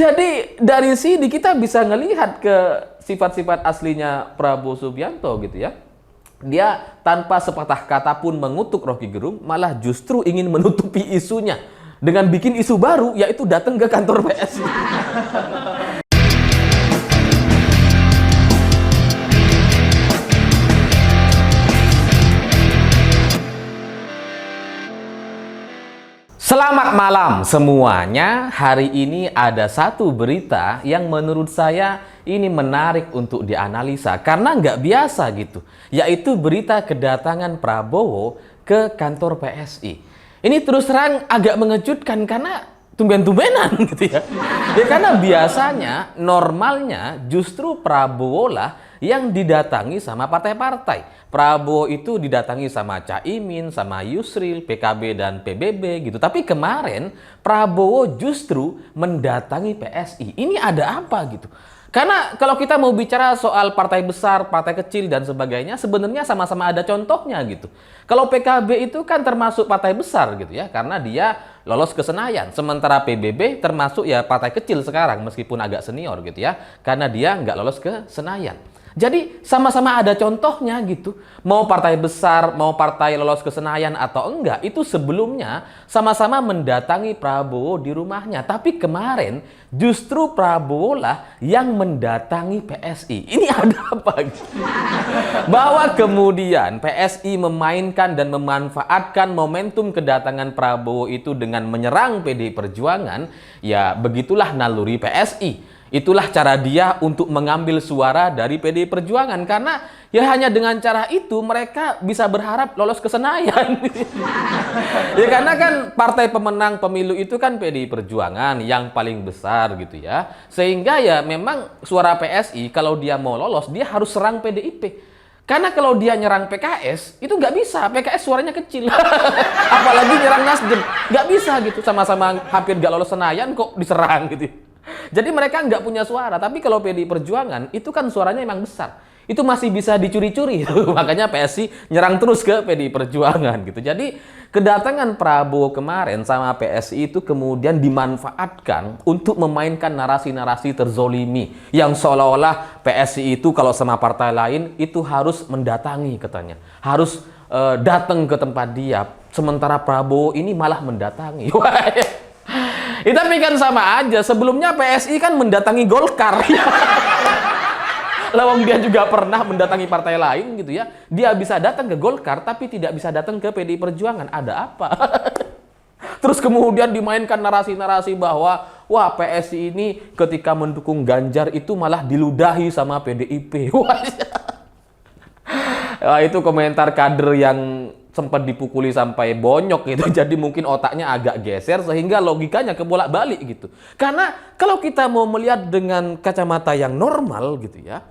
Jadi dari sini kita bisa ngelihat ke sifat-sifat aslinya Prabowo Subianto gitu ya. Dia tanpa sepatah kata pun mengutuk Rocky Gerung, malah justru ingin menutupi isunya dengan bikin isu baru, yaitu datang ke kantor PSI. Selamat malam semuanya. Hari ini ada satu berita yang menurut saya ini menarik untuk dianalisa karena nggak biasa gitu, yaitu berita kedatangan Prabowo ke kantor PSI. Ini terus terang agak mengejutkan karena tumben-tumbenan gitu ya. Ya karena biasanya normalnya justru Prabowo lah yang didatangi sama partai-partai. Prabowo itu didatangi sama Caimin, sama Yusril, PKB dan PBB gitu. Tapi kemarin Prabowo justru mendatangi PSI. Ini ada apa gitu? Karena kalau kita mau bicara soal partai besar, partai kecil dan sebagainya, sebenarnya sama-sama ada contohnya gitu. Kalau PKB itu kan termasuk partai besar gitu ya, karena dia lolos ke Senayan. Sementara PBB termasuk ya partai kecil sekarang meskipun agak senior gitu ya, karena dia nggak lolos ke Senayan. Jadi sama-sama ada contohnya gitu. Mau partai besar, mau partai lolos ke Senayan atau enggak, itu sebelumnya sama-sama mendatangi Prabowo di rumahnya. Tapi kemarin justru Prabowo lah yang mendatangi PSI. Ini ada apa gitu? Bahwa kemudian PSI memainkan dan memanfaatkan momentum kedatangan Prabowo itu dengan menyerang PDI Perjuangan, ya begitulah naluri PSI. Itulah cara dia untuk mengambil suara dari PDI Perjuangan. Karena ya hanya dengan cara itu mereka bisa berharap lolos ke Senayan. Ya karena kan partai pemenang pemilu itu kan PDI Perjuangan yang paling besar gitu ya. Sehingga ya memang suara PSI kalau dia mau lolos dia harus serang PDIP. Karena kalau dia nyerang PKS itu nggak bisa. PKS suaranya kecil. Apalagi nyerang Nasdem. Nggak bisa gitu. Sama-sama hampir nggak lolos Senayan kok diserang gitu. Jadi mereka nggak punya suara, tapi kalau PDI Perjuangan itu kan suaranya emang besar. Itu masih bisa dicuri-curi. Makanya PSI nyerang terus ke PDI Perjuangan gitu. Jadi kedatangan Prabowo kemarin sama PSI itu kemudian dimanfaatkan untuk memainkan narasi-narasi terzolimi. Yang seolah-olah PSI itu kalau sama partai lain itu harus mendatangi katanya. Harus datang ke tempat dia. Sementara Prabowo ini malah mendatangi. Tapi kan sama aja, sebelumnya PSI kan mendatangi Golkar. Lawang dia juga pernah mendatangi partai lain gitu ya. Dia bisa datang ke Golkar tapi tidak bisa datang ke PDI Perjuangan. Ada apa? Terus kemudian dimainkan narasi-narasi bahwa wah PSI ini ketika mendukung Ganjar itu malah diludahi sama PDIP. Wah, itu komentar kader yang sempat dipukuli sampai bonyok gitu. Jadi mungkin otaknya agak geser sehingga logikanya kebolak-balik gitu. Karena kalau kita mau melihat dengan kacamata yang normal gitu ya,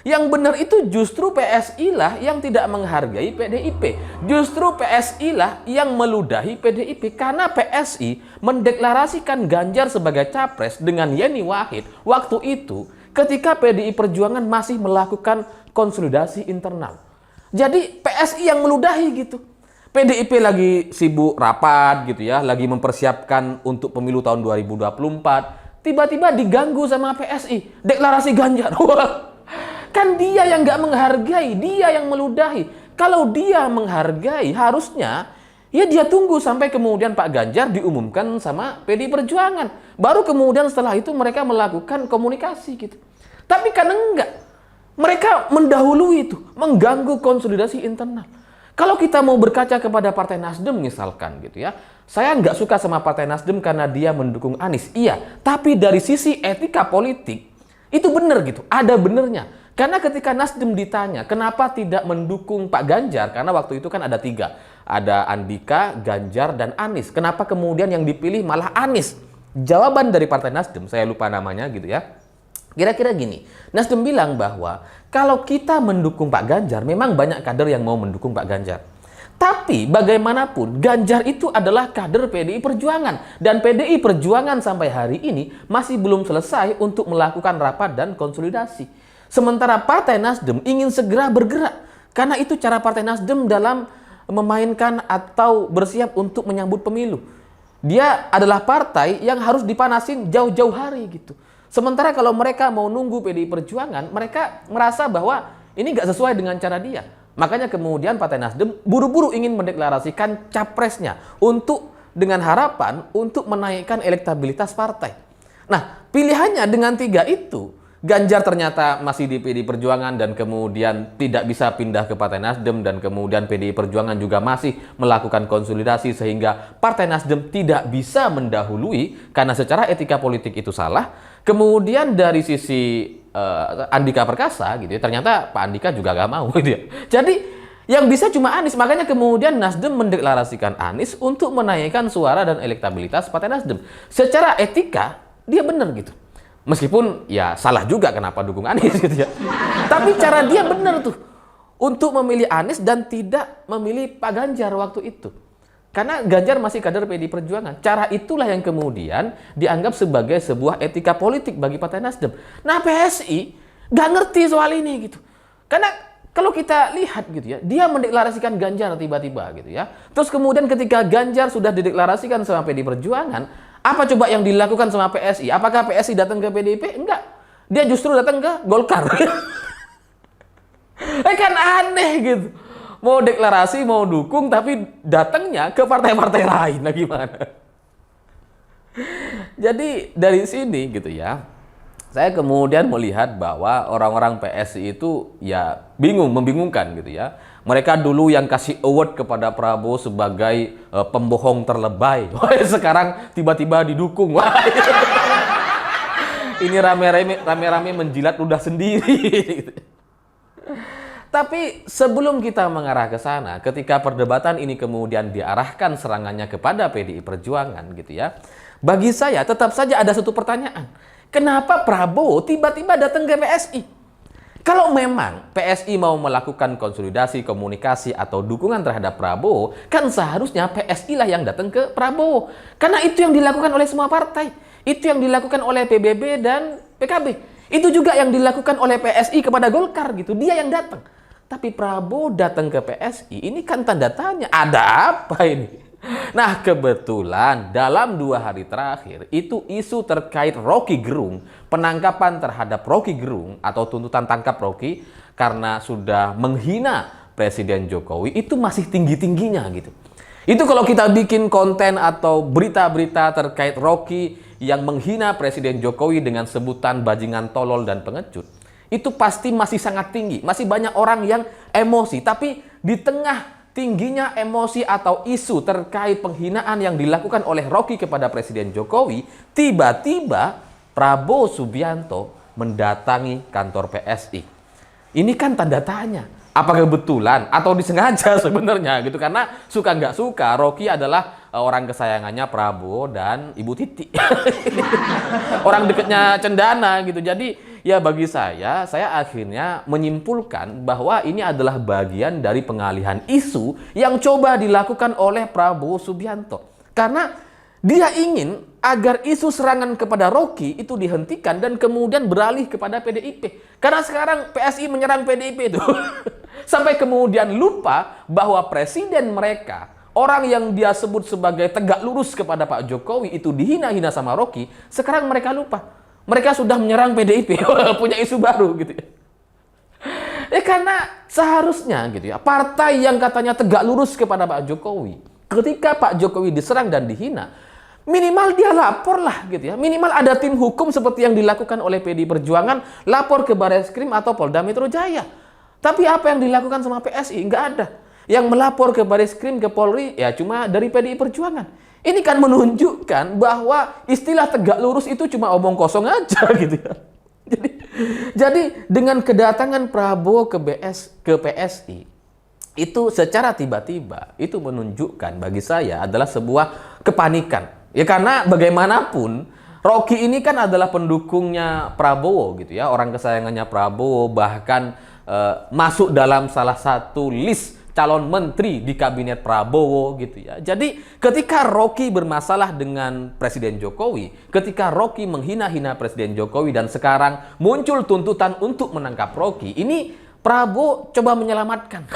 yang benar itu justru PSI lah yang tidak menghargai PDIP. Justru PSI lah yang meludahi PDIP karena PSI mendeklarasikan Ganjar sebagai capres dengan Yeni Wahid waktu itu ketika PDI Perjuangan masih melakukan konsolidasi internal. Jadi PSI yang meludahi gitu. PDIP lagi sibuk rapat gitu ya, lagi mempersiapkan untuk pemilu tahun 2024. Tiba-tiba diganggu sama PSI, deklarasi Ganjar. Kan dia yang nggak menghargai, dia yang meludahi. Kalau dia menghargai, harusnya ya dia tunggu sampai kemudian Pak Ganjar diumumkan sama PDI Perjuangan. Baru kemudian setelah itu mereka melakukan komunikasi gitu. Tapi kan enggak. Mereka mendahului itu, mengganggu konsolidasi internal. Kalau kita mau berkaca kepada Partai Nasdem misalkan gitu ya, saya nggak suka sama Partai Nasdem karena dia mendukung Anies. Iya, tapi dari sisi etika politik, itu benar gitu, ada benernya. Karena ketika Nasdem ditanya, kenapa tidak mendukung Pak Ganjar? Karena waktu itu kan ada 3. Ada Andika, Ganjar, dan Anies. Kenapa kemudian yang dipilih malah Anies? Jawaban dari Partai Nasdem, saya lupa namanya gitu ya. Kira-kira gini, Nasdem bilang bahwa kalau kita mendukung Pak Ganjar, memang banyak kader yang mau mendukung Pak Ganjar. Tapi bagaimanapun, Ganjar itu adalah kader PDI Perjuangan. Dan PDI Perjuangan sampai hari ini masih belum selesai untuk melakukan rapat dan konsolidasi. Sementara Partai Nasdem ingin segera bergerak. Karena itu cara Partai Nasdem dalam memainkan atau bersiap untuk menyambut pemilu. Dia adalah partai yang harus dipanasin jauh-jauh hari gitu. Sementara kalau mereka mau nunggu PDI Perjuangan, mereka merasa bahwa ini nggak sesuai dengan cara dia. Makanya kemudian Partai Nasdem buru-buru ingin mendeklarasikan capresnya untuk dengan harapan untuk menaikkan elektabilitas partai. Nah, pilihannya dengan 3 itu, Ganjar ternyata masih di PDI Perjuangan dan kemudian tidak bisa pindah ke Partai Nasdem, dan kemudian PDI Perjuangan juga masih melakukan konsolidasi sehingga Partai Nasdem tidak bisa mendahului karena secara etika politik itu salah. Kemudian dari sisi Andika Perkasa gitu ya, ternyata Pak Andika juga gak mau gitu ya. Jadi yang bisa cuma Anies, makanya kemudian Nasdem mendeklarasikan Anies untuk menaikkan suara dan elektabilitas Partai Nasdem. Secara etika dia benar gitu. Meskipun ya salah juga kenapa dukung Anies gitu ya. Tapi cara dia benar tuh untuk memilih Anies dan tidak memilih Pak Ganjar waktu itu. Karena Ganjar masih kader PDI Perjuangan. Cara itulah yang kemudian dianggap sebagai sebuah etika politik bagi Partai Nasdem. Nah, PSI nggak ngerti soal ini gitu. Karena kalau kita lihat gitu ya, dia mendeklarasikan Ganjar tiba-tiba gitu ya. Terus kemudian ketika Ganjar sudah dideklarasikan sama PDI Perjuangan, apa coba yang dilakukan sama PSI? Apakah PSI datang ke PDIP? Enggak. Dia justru datang ke Golkar. Kan aneh gitu. Mau deklarasi, mau dukung, tapi datangnya ke partai-partai lain. Nah gimana? Jadi dari sini gitu ya, saya kemudian melihat bahwa orang-orang PSI itu ya bingung, membingungkan gitu ya. Mereka dulu yang kasih award kepada Prabowo sebagai pembohong terlebay. Sekarang tiba-tiba didukung. Ini rame-rame menjilat ludah sendiri. Tapi sebelum kita mengarah ke sana, ketika perdebatan ini kemudian diarahkan serangannya kepada PDI Perjuangan gitu ya, bagi saya tetap saja ada satu pertanyaan. Kenapa Prabowo tiba-tiba datang ke PSI? Kalau memang PSI mau melakukan konsolidasi, komunikasi, atau dukungan terhadap Prabowo, kan seharusnya PSI lah yang datang ke Prabowo. Karena itu yang dilakukan oleh semua partai. Itu yang dilakukan oleh PBB dan PKB. Itu juga yang dilakukan oleh PSI kepada Golkar gitu. Dia yang datang. Tapi Prabowo datang ke PSI, ini kan tanda tanya. Ada apa ini? Nah, kebetulan dalam 2 hari terakhir itu isu terkait Rocky Gerung, penangkapan terhadap Rocky Gerung atau tuntutan tangkap Rocky karena sudah menghina Presiden Jokowi itu masih tinggi-tingginya gitu. Itu kalau kita bikin konten atau berita-berita terkait Rocky yang menghina Presiden Jokowi dengan sebutan bajingan tolol dan pengecut, itu pasti masih sangat tinggi. Masih banyak orang yang emosi, tapi di tengah tingginya emosi atau isu terkait penghinaan yang dilakukan oleh Rocky kepada Presiden Jokowi, tiba-tiba Prabowo Subianto mendatangi kantor PSI. Ini kan tanda tanya. Apa kebetulan atau disengaja sebenarnya gitu, karena suka nggak suka Rocky adalah orang kesayangannya Prabowo dan Ibu Titi. Orang dekatnya Cendana gitu. Jadi ya bagi saya akhirnya menyimpulkan bahwa ini adalah bagian dari pengalihan isu yang coba dilakukan oleh Prabowo Subianto. Karena dia ingin agar isu serangan kepada Rocky itu dihentikan dan kemudian beralih kepada PDIP. Karena sekarang PSI menyerang PDIP itu. Sampai kemudian lupa bahwa presiden mereka, orang yang dia sebut sebagai tegak lurus kepada Pak Jokowi itu dihina-hina sama Rocky. Sekarang mereka lupa. Mereka sudah menyerang PDIP, punya isu baru gitu ya. Karena seharusnya gitu ya, partai yang katanya tegak lurus kepada Pak Jokowi, ketika Pak Jokowi diserang dan dihina, minimal dia lapor lah gitu ya. Minimal ada tim hukum seperti yang dilakukan oleh PDI Perjuangan, lapor ke Barreskrim atau Polda Metro Jaya. Tapi apa yang dilakukan sama PSI? Nggak ada. Yang melapor ke Barreskrim, ke Polri, ya cuma dari PDI Perjuangan. Ini kan menunjukkan bahwa istilah tegak lurus itu cuma omong kosong aja gitu ya. Jadi dengan kedatangan Prabowo ke PSI, itu secara tiba-tiba itu menunjukkan bagi saya adalah sebuah kepanikan. Ya karena bagaimanapun Rocky ini kan adalah pendukungnya Prabowo gitu ya, orang kesayangannya Prabowo, bahkan masuk dalam salah satu list calon menteri di kabinet Prabowo gitu ya. Jadi ketika Rocky bermasalah dengan Presiden Jokowi, ketika Rocky menghina-hina Presiden Jokowi dan sekarang muncul tuntutan untuk menangkap Rocky, ini Prabowo coba menyelamatkan.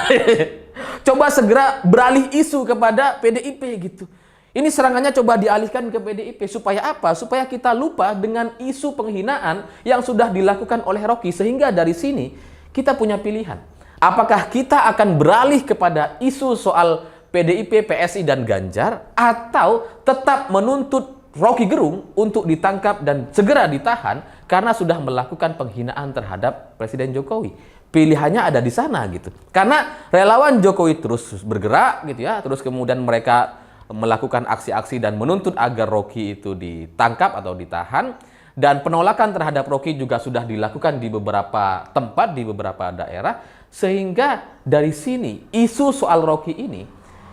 Coba segera beralih isu kepada PDIP gitu. Ini serangannya coba dialihkan ke PDIP. Supaya apa? Supaya kita lupa dengan isu penghinaan yang sudah dilakukan oleh Rocky. Sehingga dari sini kita punya pilihan. Apakah kita akan beralih kepada isu soal PDIP, PSI, dan Ganjar, atau tetap menuntut Rocky Gerung untuk ditangkap dan segera ditahan karena sudah melakukan penghinaan terhadap Presiden Jokowi. Pilihannya ada di sana gitu. Karena relawan Jokowi terus bergerak gitu ya, terus kemudian mereka melakukan aksi-aksi dan menuntut agar Rocky itu ditangkap atau ditahan, dan penolakan terhadap Rocky juga sudah dilakukan di beberapa tempat, di beberapa daerah, sehingga dari sini isu soal Rocky ini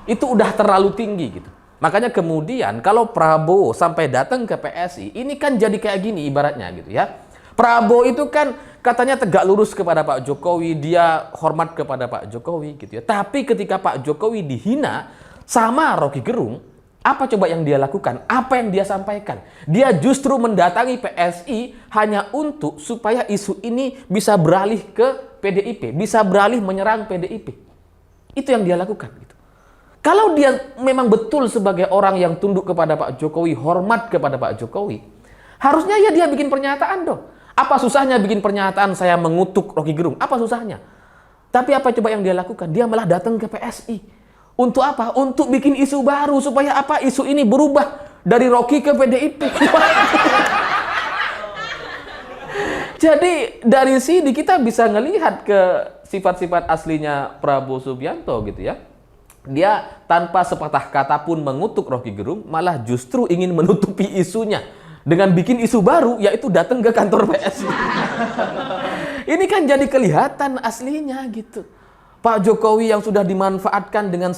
itu udah terlalu tinggi gitu. Makanya kemudian kalau Prabowo sampai datang ke PSI, ini kan jadi kayak gini ibaratnya gitu ya. Prabowo itu kan katanya tegak lurus kepada Pak Jokowi, dia hormat kepada Pak Jokowi gitu ya. Tapi ketika Pak Jokowi dihina sama Rocky Gerung, apa coba yang dia lakukan? Apa yang dia sampaikan? Dia justru mendatangi PSI hanya untuk supaya isu ini bisa beralih ke PDIP, bisa beralih menyerang PDIP. Itu yang dia lakukan gitu. Kalau dia memang betul sebagai orang yang tunduk kepada Pak Jokowi, hormat kepada Pak Jokowi, harusnya ya dia bikin pernyataan dong. Apa susahnya bikin pernyataan saya mengutuk Rocky Gerung? Apa susahnya? Tapi apa coba yang dia lakukan? Dia malah datang ke PSI. Untuk apa? Untuk bikin isu baru. Supaya apa? Isu ini berubah dari Rocky ke PDIP. Jadi dari sini kita bisa ngelihat ke sifat-sifat aslinya Prabowo Subianto gitu ya. Dia tanpa sepatah kata pun mengutuk Rocky Gerung, malah justru ingin menutupi isunya dengan bikin isu baru, yaitu datang ke kantor PSI. Ini kan jadi kelihatan aslinya gitu. Pak Jokowi yang sudah dimanfaatkan dengan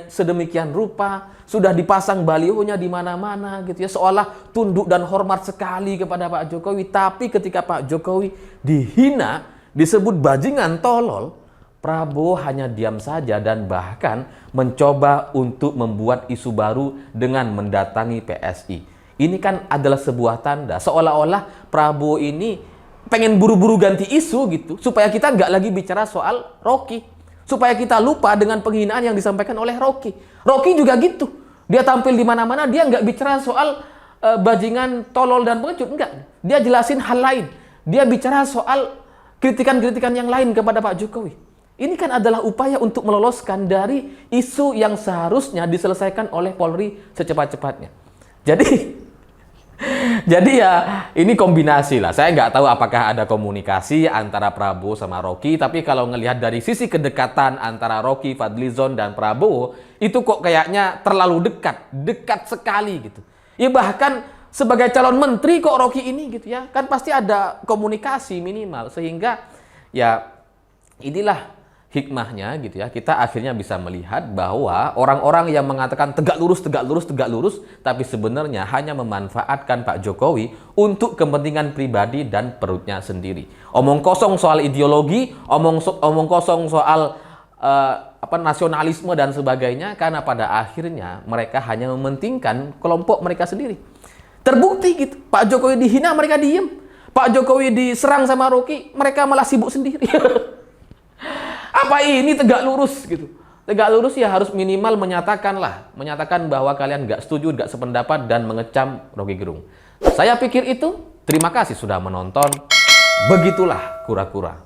sedemikian rupa, sudah dipasang balihonya di mana-mana gitu ya, seolah tunduk dan hormat sekali kepada Pak Jokowi. Tapi ketika Pak Jokowi dihina, disebut bajingan tolol, Prabowo hanya diam saja dan bahkan mencoba untuk membuat isu baru dengan mendatangi PSI. Ini kan adalah sebuah tanda seolah-olah Prabowo ini pengen buru-buru ganti isu gitu, supaya kita nggak lagi bicara soal Rocky. Supaya kita lupa dengan penghinaan yang disampaikan oleh Rocky. Rocky juga gitu. Dia tampil di mana-mana, dia nggak bicara soal bajingan, tolol, dan pengecut. Enggak. Dia jelasin hal lain. Dia bicara soal kritikan-kritikan yang lain kepada Pak Jokowi. Ini kan adalah upaya untuk meloloskan dari isu yang seharusnya diselesaikan oleh Polri secepat-cepatnya. Jadi ya ini kombinasi lah. Saya nggak tahu apakah ada komunikasi antara Prabowo sama Rocky. Tapi kalau ngelihat dari sisi kedekatan antara Rocky, Fadlizon, dan Prabowo, itu kok kayaknya terlalu dekat. Dekat sekali gitu. Ya bahkan sebagai calon menteri kok Rocky ini gitu ya. Kan pasti ada komunikasi minimal. Sehingga ya inilah hikmahnya gitu ya, kita akhirnya bisa melihat bahwa orang-orang yang mengatakan tegak lurus, tapi sebenarnya hanya memanfaatkan Pak Jokowi untuk kepentingan pribadi dan perutnya sendiri. Omong kosong soal ideologi, omong kosong soal nasionalisme dan sebagainya, karena pada akhirnya mereka hanya mementingkan kelompok mereka sendiri. Terbukti gitu, Pak Jokowi dihina, mereka diem. Pak Jokowi diserang sama Rocky, mereka malah sibuk sendiri. Apa ini tegak lurus gitu? Tegak lurus ya harus minimal menyatakan bahwa kalian nggak setuju, nggak sependapat, dan mengecam Rocky Gerung. Saya pikir itu. Terima kasih sudah menonton. Begitulah kura-kura.